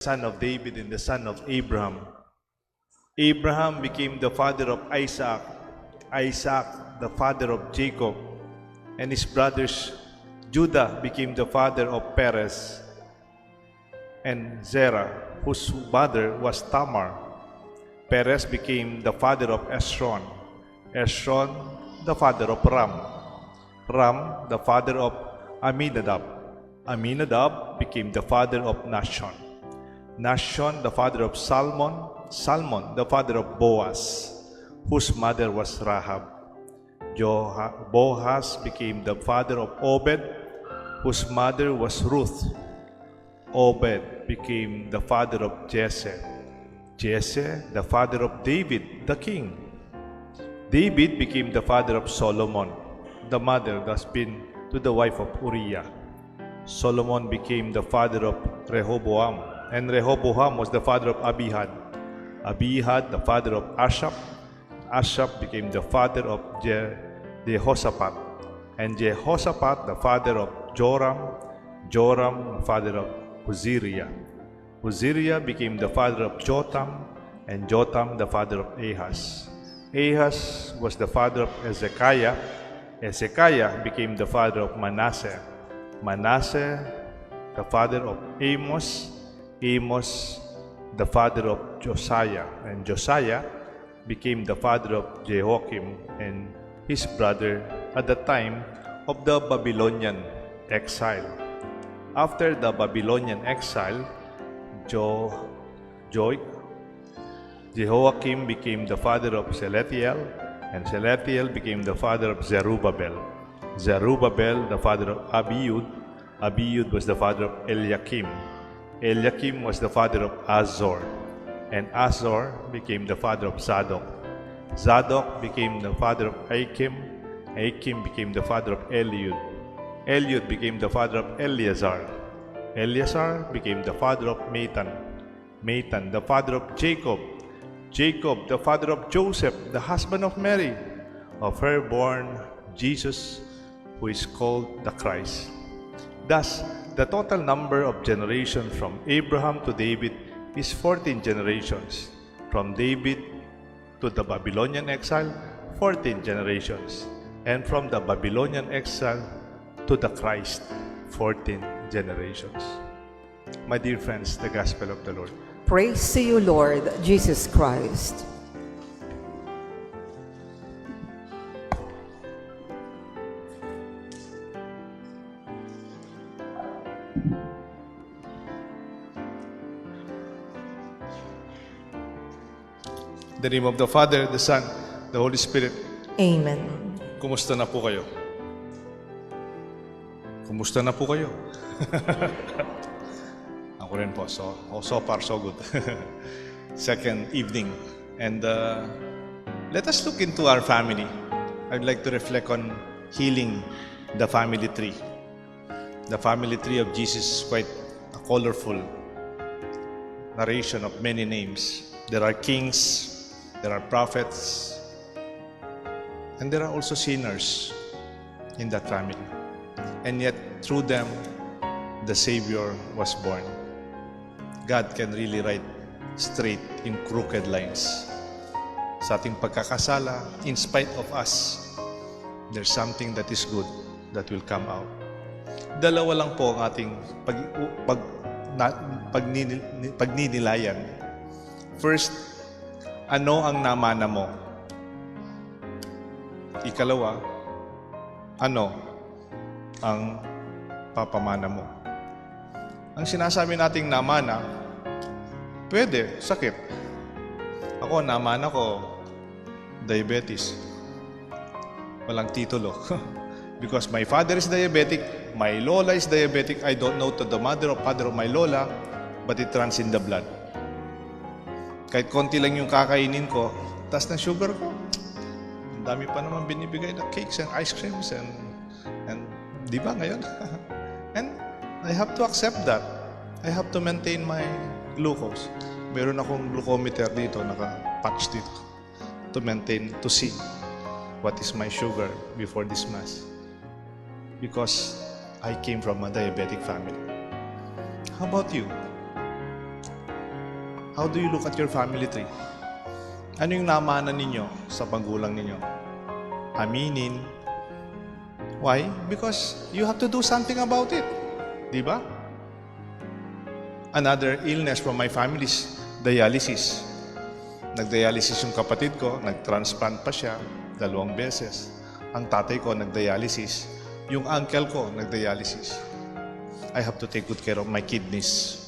son of David and the son of Abraham. Abraham became the father of Isaac, Isaac the father of Jacob, and his brothers Judah became the father of Perez and Zerah, whose mother was Tamar. Perez became the father of Esron, Esron the father of Ram, Ram the father of Aminadab, Aminadab became the father of Nahshon, Nahshon the father of Salmon, Salmon the father of Boaz, whose mother was Rahab. Boaz became the father of Obed, whose mother was Ruth. Obed became the father of Jesse, Jesse the father of David the king. David became the father of Solomon, the mother thus been to the wife of Uriah. Solomon became the father of Rehoboam, and Rehoboam was the father of Abihad. Abihad the father of Ashap. Ashap became the father of Jehoshaphat, and Jehoshaphat the father of Joram. Joram the father of Uzziah. Uzziah became the father of Jotham, and Jotham the father of Ahaz. Ahaz was the father of Hezekiah. Hezekiah became the father of Manasseh. Manasseh the father of Amos. Amos the father of Josiah, and Josiah became the father of Jehoiakim and his brother at the time of the Babylonian exile. After the Babylonian exile, Jehoiakim became the father of Shealtiel, and Shealtiel became the father of Zerubbabel. Zerubbabel the father of Abiud. Abiud was the father of Eliakim. Eliakim was the father of Azor, and Azor became the father of Zadok. Zadok became the father of Achim. Achim became the father of Eliud. Eliud became the father of Eleazar. Eleazar became the father of Matan. Matan the father of Jacob. Jacob the father of Joseph, the husband of Mary. Of her born Jesus, who is called the Christ. Thus, the total number of generations from Abraham to David is 14 generations. From David to the Babylonian exile, 14 generations. And from the Babylonian exile to the Christ, 14 generations. My dear friends, the Gospel of the Lord. Praise to you, Lord Jesus Christ. In the name of the Father, the Son, the Holy Spirit. Amen. Kumusta na po kayo? Kumusta na po kayo? Ako rin po. So far, so good. Second evening. And let us look into our family. I'd like to reflect on healing the family tree. The family tree of Jesus is quite a colorful narration of many names. There are kings, there are prophets, and there are also sinners in that family. And yet, through them, the Savior was born. God can really write straight in crooked lines. Sa ating pagkakasala, in spite of us, there's something that is good that will come out. Dalawa lang po ang ating pagninilayan. First, ano ang namana mo? Ikalawa, ano ang papamana mo? Ang sinasabi nating namana, pwede, sakit. Ako, namana ko, diabetes. Walang titulo. Because my father is diabetic, my lola is diabetic, I don't know to the mother or father of my lola, but it runs in the blood. Kahit konti lang yung kakainin ko, tas ng sugar ko, ang dami pa naman binibigay na cakes and ice creams and di ba ngayon? And I have to accept that. I have to maintain my glucose. Meron akong glucometer dito, naka-patch dito, to maintain, to see what is my sugar before this Mass. Because I came from a diabetic family. How about you? How do you look at your family tree? Ano yung namana ninyo sa magulang ninyo? Aminin. Why? Because you have to do something about it. Di ba? Another illness from my family is dialysis. Nagdialysis yung kapatid ko, nagtransplant pa siya 2 beses. Ang tatay ko nagdialysis. Yung uncle ko nagdialysis. I have to take good care of my kidneys.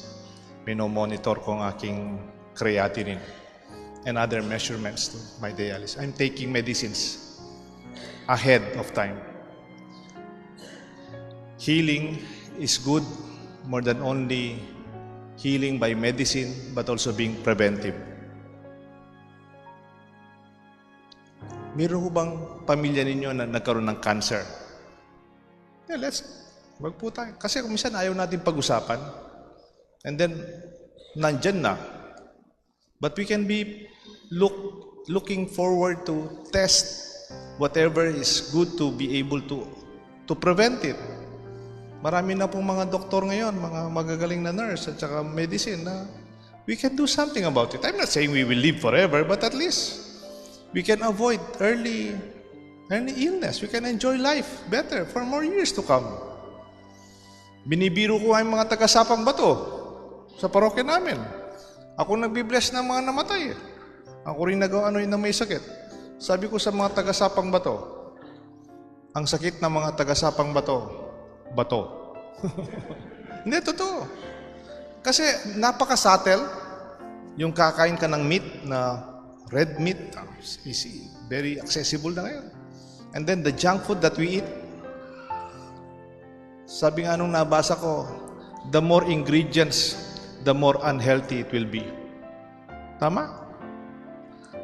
Minomonitor ko ang aking creatinine and other measurements to my dialysis. I'm taking medicines ahead of time. Healing is good more than only healing by medicine, but also being preventive. Meron ho bang pamilya ninyo na nagkaroon ng cancer? Yeah, wag po tayo. Kasi kung minsan ayaw natin pag-usapan, and then, nandyan na. But we can be looking forward to test whatever is good to be able to prevent it. Marami na pong mga doktor ngayon, mga magagaling na nurse at saka medicine na we can do something about it. I'm not saying we will live forever, but at least we can avoid early illness. We can enjoy life better for more years to come. Binibiro ko ang mga taga-Sapang Bato sa parokya namin. Ako nagbi-bless ng mga namatay. Ako rin nagawa na may sakit. Sabi ko sa mga taga-Sapang Bato, ang sakit ng mga taga-Sapang Bato. Hindi, totoo. Kasi napaka-subtle. Yung kakain ka ng meat na red meat, is very accessible na ngayon. And then the junk food that we eat, sabi nga nung nabasa ko, the more ingredients, the more unhealthy it will be. Tama?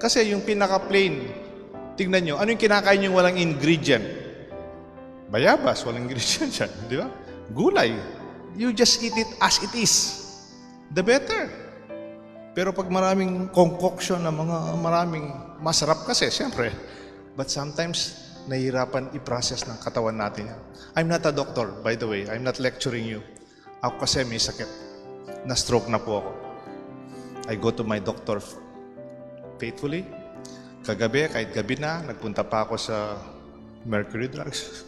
Kasi yung pinaka-plain, tignan nyo, ano yung kinakain yung walang ingredient? Bayabas, walang ingredient yan, di ba? Gulay. You just eat it as it is. The better. Pero pag maraming concoction na maraming masarap kasi, siyempre. But sometimes, nahihirapan i-process ng katawan natin yan. I'm not a doctor, by the way. I'm not lecturing you. Ako kasi may sakit. Na-stroke na po ako. I go to my doctor faithfully. Kagabi, kahit gabi na, nagpunta pa ako sa Mercury Drugs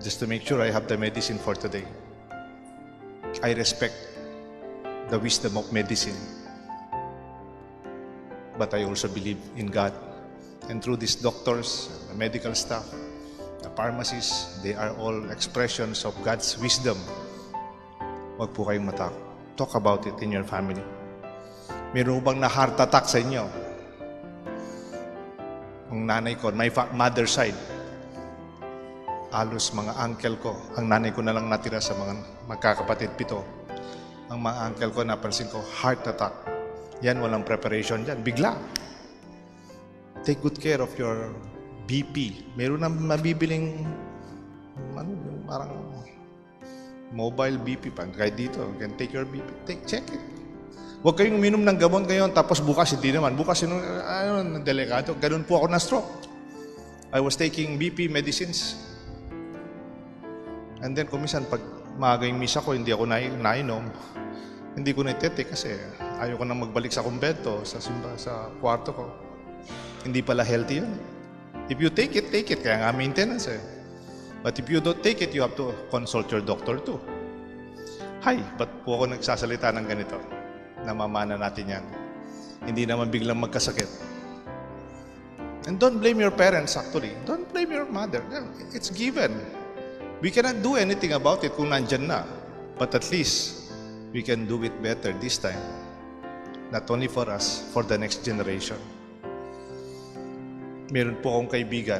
just to make sure I have the medicine for today. I respect the wisdom of medicine. But I also believe in God. And through these doctors, the medical staff, the pharmacists, they are all expressions of God's wisdom. Huwag po kayong matakot. Talk about it in your family. Meron bang na heart attack sa inyo? Ang nanay ko, my mother's side, halos mga uncle ko, ang nanay ko na lang natira sa mga magkakapatid 7. Ang mga uncle ko, napansin ko, heart attack. Yan, walang preparation dyan. Bigla. Take good care of your BP. Meron na mabibiling parang mobile BP pa. Kahit dito, you can take your BP. Check it. Huwag kayong uminom ng gamot ngayon, tapos bukas hindi naman. Bukas, delikado. Ganun po ako na stroke. I was taking BP medicines. And then, kumisan, pag maaga yung misa ko, hindi ako nainom. Hindi ko na-take kasi ayaw ko na magbalik sa kumbento, sa kwarto ko. Hindi pala healthy yun. If you take it, take it. Kaya nga maintenance eh. But if you don't take it, you have to consult your doctor too. Hi, ba't po ako nagsasalita ng ganito? Namamana natin yan. Hindi naman biglang magkasakit. And don't blame your parents actually. Don't blame your mother. It's given. We cannot do anything about it kung nandyan na. But at least, we can do it better this time. Not only for us, for the next generation. Meron po akong kaibigan.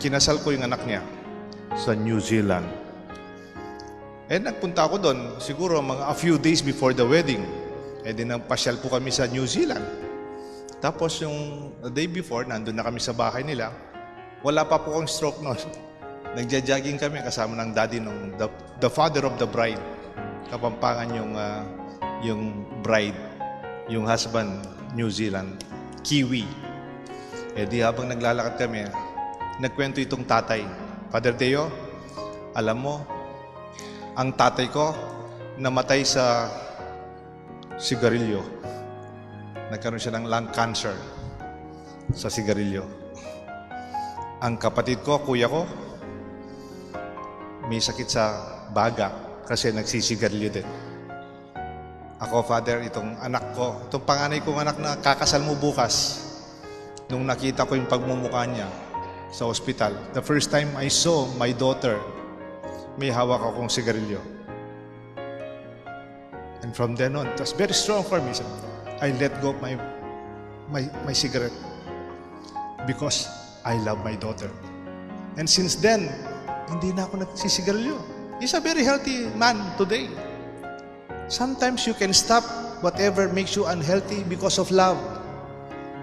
Kinasal ko yung anak niya sa New Zealand. Nagpunta ako doon, siguro a few days before the wedding. Nagpasyal po kami sa New Zealand. Tapos yung the day before, nandun na kami sa bahay nila. Wala pa po akong stroke noon. Nagja-jogging kami kasama ng daddy nung the father of the bride. Kapampangan yung bride, yung husband, New Zealand, Kiwi. Di habang naglalakad kami, nagkwento itong tatay. Father Teo, alam mo, ang tatay ko namatay sa sigarilyo. nagkaroon siya ng lung cancer sa sigarilyo. Ang kapatid ko, kuya ko, may sakit sa baga kasi nagsisigarilyo din. Ako, Father, itong anak ko, itong panganay kong anak na kakasal mo bukas, nung nakita ko yung pagmumukha niya sa ospital, the first time I saw my daughter, may hawak akong sigarilyo. And from then on, it was very strong for me. So I let go of my cigarette because I love my daughter. And since then, hindi na ako nagsisigarilyo. He's a very healthy man today. Sometimes you can stop whatever makes you unhealthy because of love.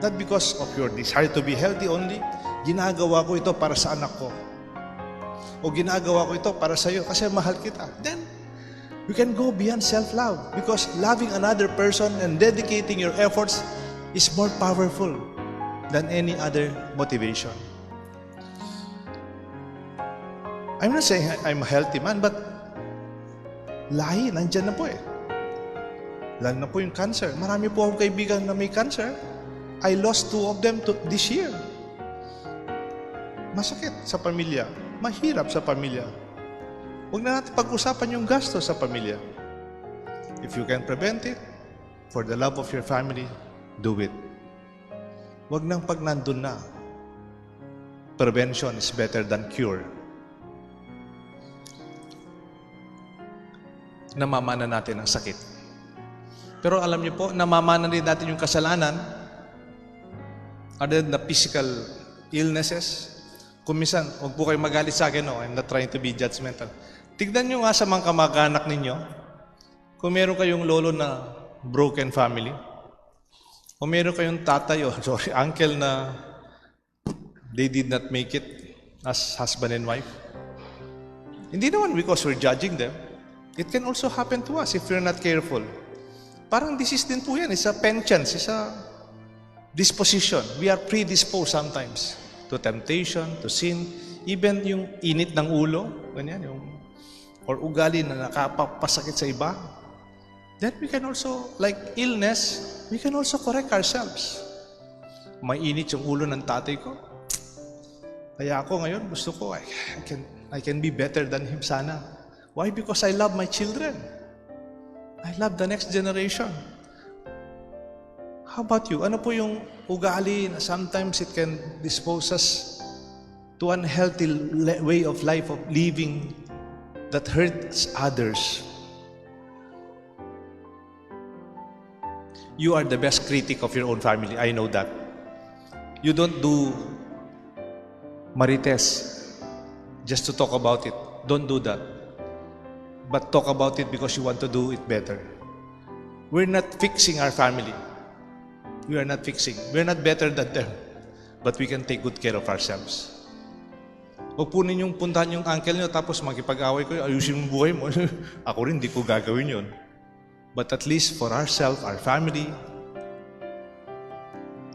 Not because of your desire to be healthy only. Ginagawa ko ito para sa anak ko. O ginagawa ko ito para sa iyo kasi mahal kita. Then, you can go beyond self-love because loving another person and dedicating your efforts is more powerful than any other motivation. I'm not saying I'm a healthy man, but lahi, nandyan na po eh. Lalo na po yung cancer. Marami po akong kaibigan na may cancer. I lost 2 of them this year. Masakit sa pamilya. Mahirap sa pamilya. Huwag na natin pag-usapan yung gasto sa pamilya. If you can prevent it, for the love of your family, do it. Huwag nang pag nandun na. Prevention is better than cure. Namamana natin ang sakit. Pero alam niyo po, namamana din natin yung kasalanan other than the physical illnesses. Kung minsan, huwag po kayo magalit sa akin, no? I'm not trying to be judgmental. Tignan nyo nga sa mga kamag-anak ninyo, kung meron kayong lolo na broken family, o meron kayong tatay o uncle na they did not make it as husband and wife. Hindi naman because we're judging them. It can also happen to us if we're not careful. Parang disease din po yan. It's a penchant. It's a disposition. We are predisposed sometimes to temptation, to sin. Even yung init ng ulo, ganyan, or ugali na nakapapasakit sa iba. Then we can also, like illness, we can also correct ourselves. Mainit yung ulo ng tatay ko. Kaya ako ngayon, gusto ko, I can be better than him sana. Why? Because I love my children. I love the next generation. How about you? Ano po yung ugali na sometimes it can dispose us to unhealthy way of life, of living that hurts others? You are the best critic of your own family. I know that. You don't do marites just to talk about it. Don't do that. But talk about it because you want to do it better. We're not fixing our family. We are not fixing. We're not better than them. But we can take good care of ourselves. Huwag po ninyong puntahan yung uncle nyo tapos makipag-away ko, ayusin mo buhay mo. Ako rin, di ko gagawin yun. But at least for ourselves, our family,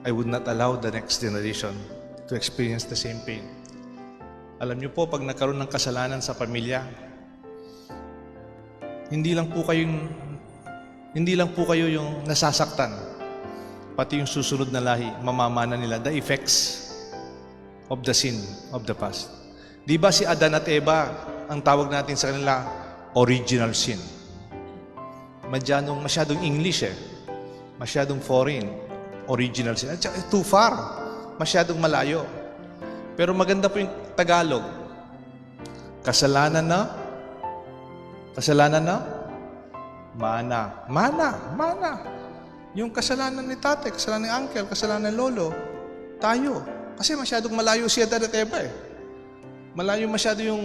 I would not allow the next generation to experience the same pain. Alam niyo po, pag nagkaroon ng kasalanan sa pamilya, hindi lang po kayo yung nasasaktan. Pati yung susunod na lahi, mamamana nila the effects of the sin of the past. Di ba si Adan at Eva, ang tawag natin sa kanila, original sin. Masyadong English eh. Masyadong foreign. Original sin. At too far. Masyadong malayo. Pero maganda po yung Tagalog. Kasalanan na? Mana. Yung kasalanan ni tate, kasalanan ni uncle, kasalanan ni lolo, tayo. Kasi masyadong malayo si Adan at Eva eh. Malayo masyado yung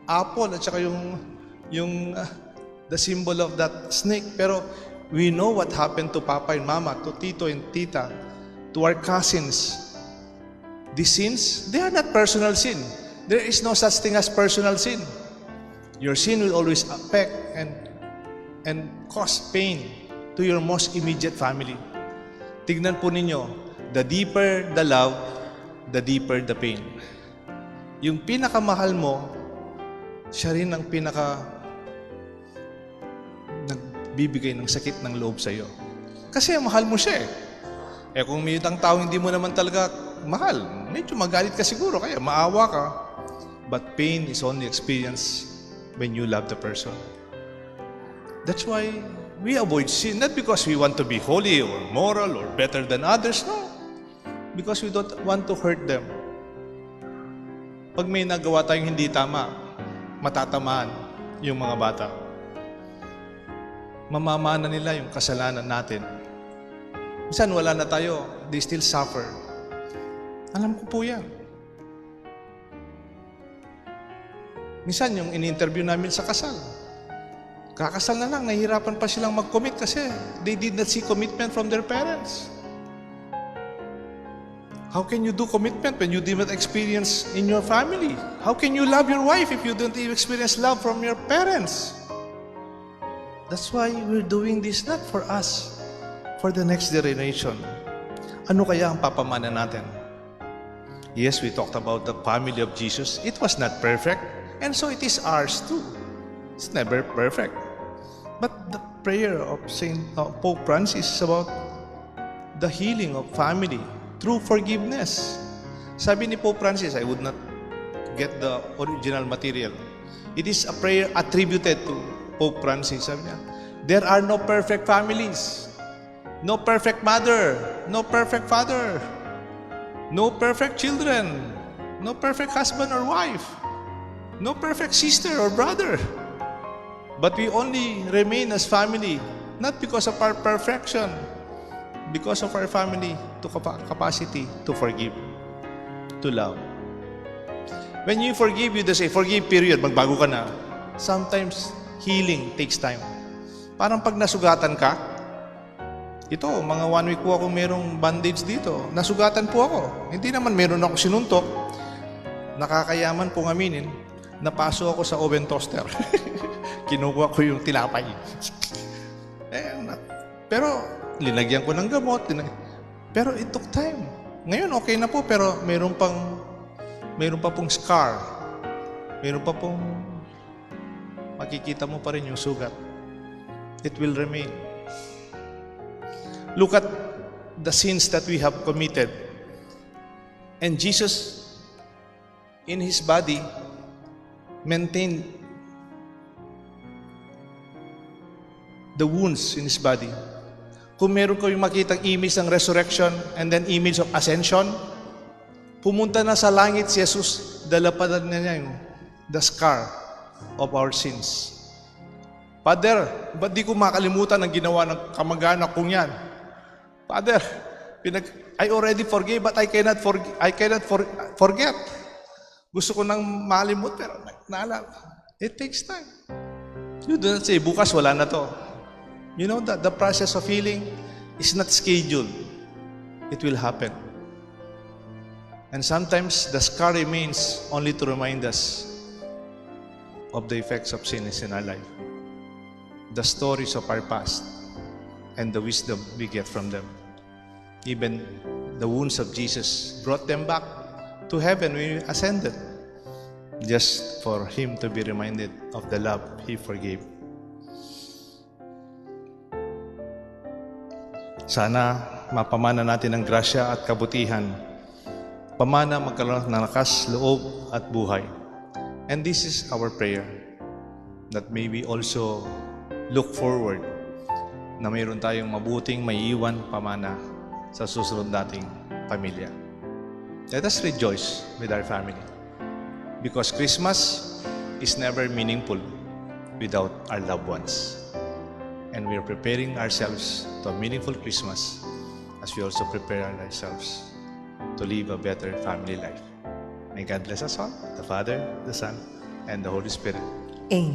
apple at saka the symbol of that snake. Pero we know what happened to Papa and Mama, to Tito and Tita, to our cousins. These sins, they are not personal sin. There is no such thing as personal sin. Your sin will always affect and cause pain to your most immediate family. Tignan po ninyo, the deeper the love, the deeper the pain. Yung pinakamahal mo, siya rin ang nagbibigay ng sakit ng loob sa iyo. Kasi mahal mo siya eh. Eh kung may isang tao hindi mo naman talaga mahal, medyo magalit ka siguro, kaya maawa ka. But pain is only experienced when you love the person. That's why we avoid sin, not because we want to be holy or moral or better than others, no. Because we don't want to hurt them. Pag may nagawa tayong hindi tama, matatamaan yung mga bata. Mamamana nila yung kasalanan natin. Minsan wala na tayo, they still suffer. Alam ko po yan. Minsan yung in-interview namin sa kasal, kakasal na lang, nahihirapan pa silang mag-commit kasi they did not see commitment from their parents. How can you do commitment when you did not experience in your family? How can you love your wife if you don't even experience love from your parents? That's why we're doing this not for us, for the next generation. Ano kaya ang papamana natin? Yes, we talked about the family of Jesus. It was not perfect, and so it is ours too. It's never perfect. But the prayer of Pope Francis is about the healing of family through forgiveness. Sabi ni Pope Francis, I would not get the original material. It is a prayer attributed to Pope Francis. Sabi niya, there are no perfect families, no perfect mother, no perfect father, no perfect children, no perfect husband or wife, no perfect sister or brother. But we only remain as family, not because of our perfection, because of our family to capacity to forgive, to love. When you forgive, you just say, forgive, period, magbago ka na. Sometimes, healing takes time. Parang pag nasugatan ka, ito, mga 1 week po akong merong bandage dito. Nasugatan po ako. Hindi naman meron ako sinuntok. Nakakayaman pong aminin, napaso ako sa oven toaster. Kinukuha ko yung tilapay. Pero, linagyan ko ng gamot. Pero it took time. Ngayon, okay na po, pero meron pa pong scar. Meron pa pong makikita mo pa rin yung sugat. It will remain. Look at the sins that we have committed. And Jesus, in His body, maintained the wounds in His body. Kung meron kayong makitang image ng resurrection and then image of ascension, pumunta na sa langit si Jesus, dala pa na niya yung the scar of our sins. Father, ba't di ko makalimutan ang ginawa ng kamag-anak kong yan? Father, I already forgave but I cannot forget. Gusto ko nang malimut pero naalala. It takes time. You do not say, bukas wala na to. You know that the process of healing is not scheduled. It will happen. And sometimes the scar remains only to remind us of the effects of sin in our life. The stories of our past and the wisdom we get from them. Even the wounds of Jesus brought them back to heaven when He ascended, just for Him to be reminded of the love He forgave. Sana mapamana natin ang grasya at kabutihan. Pamana magkaroon ng lakas, loob at buhay. And this is our prayer, that may we also look forward na mayroon tayong mabuting maiiwan pamana sa susunod nating pamilya. Let us rejoice with our family. Because Christmas is never meaningful without our loved ones. And we are preparing ourselves to a meaningful Christmas as we also prepare ourselves to live a better family life. May God bless us all, the Father, the Son, and the Holy Spirit. Amen.